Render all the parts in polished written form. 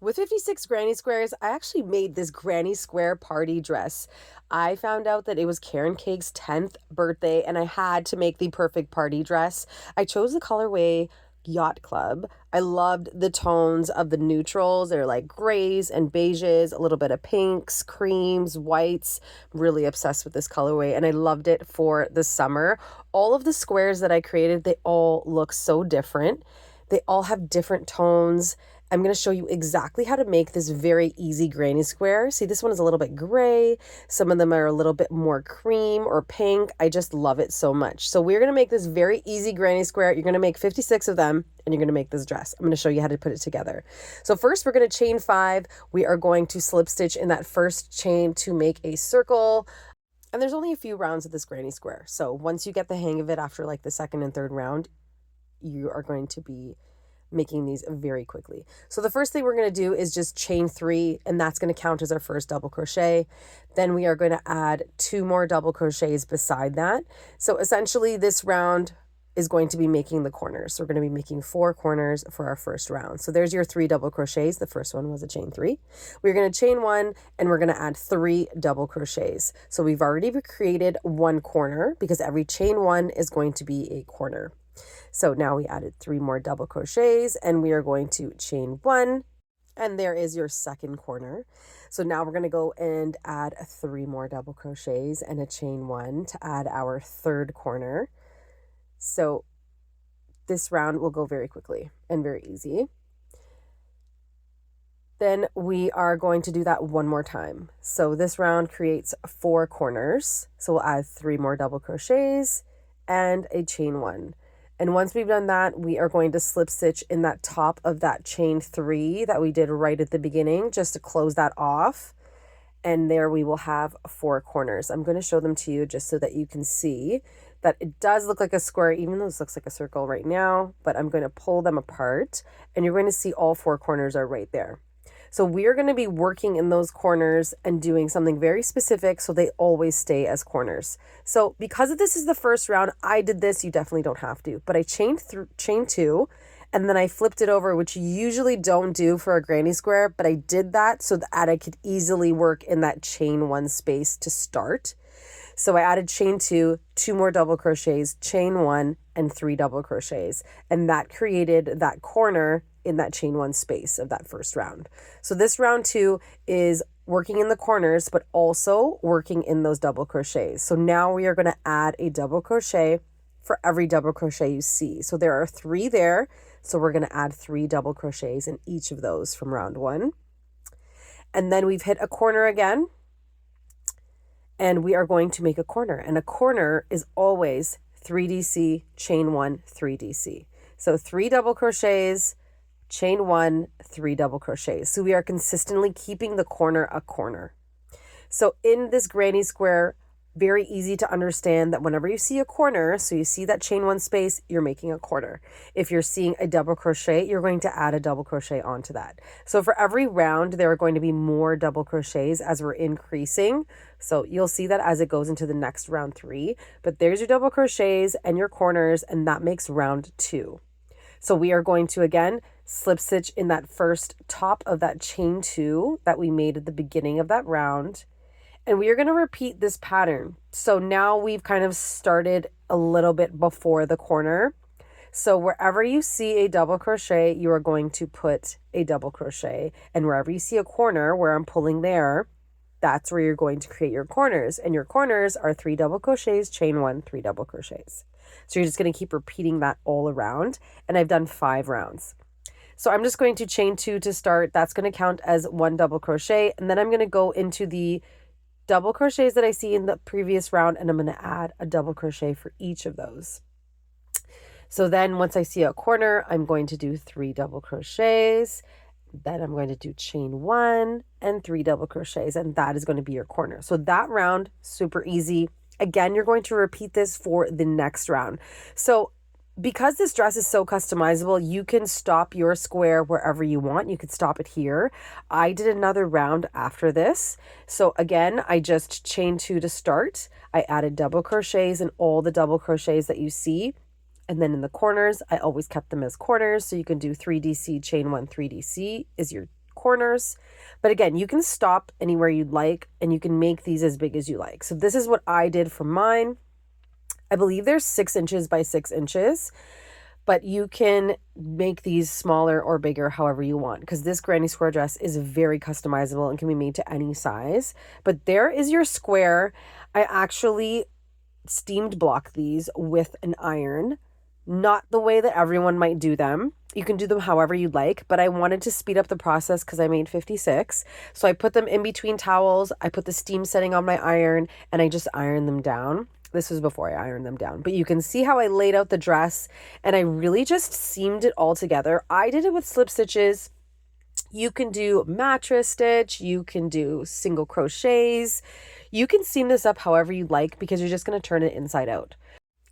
With 56 granny squares, I actually made this granny square party dress. I found out that it was Karen Cake's 10th birthday and I had to make the perfect party dress. I chose the colorway Yacht Club. I loved the tones of the neutrals. They're like grays and beiges, a little bit of pinks, creams, whites. Really obsessed with this colorway and I loved it for the summer. All of the squares that I created, they all look so different. They all have different tones. I'm going to show you exactly how to make this very easy granny square. See, this one is a little bit gray. Some of them are a little bit more cream or pink. I just love it so much. So we're going to make this very easy granny square. You're going to make 56 of them and you're going to make this dress. I'm going to show you how to put it together. So first we're going to chain 5. We are going to slip stitch in that first chain to make a circle. And there's only a few rounds of this granny square. So once you get the hang of it after like the second and third round, you are going to be making these very quickly. So the first thing we're going to do is just chain 3, and that's going to count as our first double crochet. Then we are going to add 2 more double crochets beside that. So essentially this round is going to be making the corners. So we're going to be making 4 corners for our first round. So there's your 3 double crochets. The first one was a chain 3. We're going to chain 1 and we're going to add 3 double crochets. So we've already created 1 corner because every chain 1 is going to be a corner. So now we added 3 more double crochets and we are going to chain 1 and there is your second corner. So now we're going to go and add 3 more double crochets and a chain 1 to add our third corner. So this round will go very quickly and very easy. Then we are going to do that one more time. So this round creates 4 corners. So we'll add 3 more double crochets and a chain 1. And once we've done that, we are going to slip stitch in that top of that chain 3 that we did right at the beginning, just to close that off. And there we will have 4 corners. I'm going to show them to you just so that you can see that it does look like a square, even though this looks like a circle right now, but I'm going to pull them apart and you're going to see all 4 corners are right there. So we're going to be working in those corners and doing something very specific so they always stay as corners. So because this is the first round, I did this. You definitely don't have to, but I chained through chain 2 and then I flipped it over, which you usually don't do for a granny square, but I did that so that I could easily work in that chain 1 space to start. So I added chain 2, 2 more double crochets, chain 1, and 3 double crochets. And that created that corner in that chain 1 space of that first round. So this round 2 is working in the corners, but also working in those double crochets. So now we are going to add a double crochet for every double crochet you see. So there are 3 there. So we're going to add 3 double crochets in each of those from round 1. And then we've hit a corner again. And we are going to make a corner. And a corner is always 3DC, chain 1, 3DC. So 3 double crochets, chain 1, 3 double crochets. So we are consistently keeping the corner a corner. So in this granny square, very easy to understand that whenever you see a corner, so you see that chain 1 space, you're making a corner. If you're seeing a double crochet, you're going to add a double crochet onto that. So for every round, there are going to be more double crochets as we're increasing. So you'll see that as it goes into the next round 3, but there's your double crochets and your corners, and that makes round 2. So we are going to, again, slip stitch in that first top of that chain 2 that we made at the beginning of that round. And we are going to repeat this pattern. So now we've kind of started a little bit before the corner. So wherever you see a double crochet, you are going to put a double crochet. And wherever you see a corner where I'm pulling there, that's where you're going to create your corners. And your corners are 3 double crochets, chain 1, 3 double crochets. So you're just going to keep repeating that all around. And I've done 5 rounds. So I'm just going to chain 2 to start. That's going to count as 1 double crochet. And then I'm going to go into the double crochets that I see in the previous round, and I'm going to add a double crochet for each of those. So then once I see a corner, I'm going to do 3 double crochets. Then I'm going to do chain 1 and 3 double crochets, and that is going to be your corner. So that round, super easy. Again, you're going to repeat this for the next round. So because this dress is so customizable, you can stop your square wherever you want. You could stop it here. I did another round after this. So again, I just chained 2 to start. I added double crochets in all the double crochets that you see. And then in the corners, I always kept them as corners. So you can do 3DC, chain 1, 3DC is your corners. But again, you can stop anywhere you'd like, and you can make these as big as you like. So this is what I did for mine. I believe they're 6 inches by 6 inches, but you can make these smaller or bigger however you want, because this granny square dress is very customizable and can be made to any size. But there is your square. I actually steamed block these with an iron, not the way that everyone might do them. You can do them however you'd like, but I wanted to speed up the process because I made 56. So I put them in between towels. I put the steam setting on my iron, and I just ironed them down. This was before I ironed them down, but you can see how I laid out the dress, and I really just seamed it all together. I did it with slip stitches. You can do mattress stitch, you can do single crochets. You can seam this up however you like because you're just going to turn it inside out.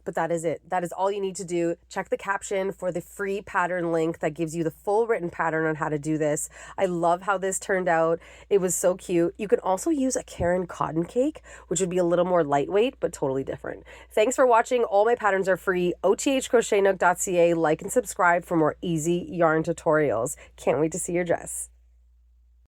But that is it. That is all you need to do. Check the caption for the free pattern link that gives you the full written pattern on how to do this. I love how this turned out. It was so cute. You can also use a Karen cotton cake, which would be a little more lightweight, but totally different. Thanks for watching. All my patterns are free. othcrochetnook.ca. Like and subscribe for more easy yarn tutorials. Can't wait to see your dress.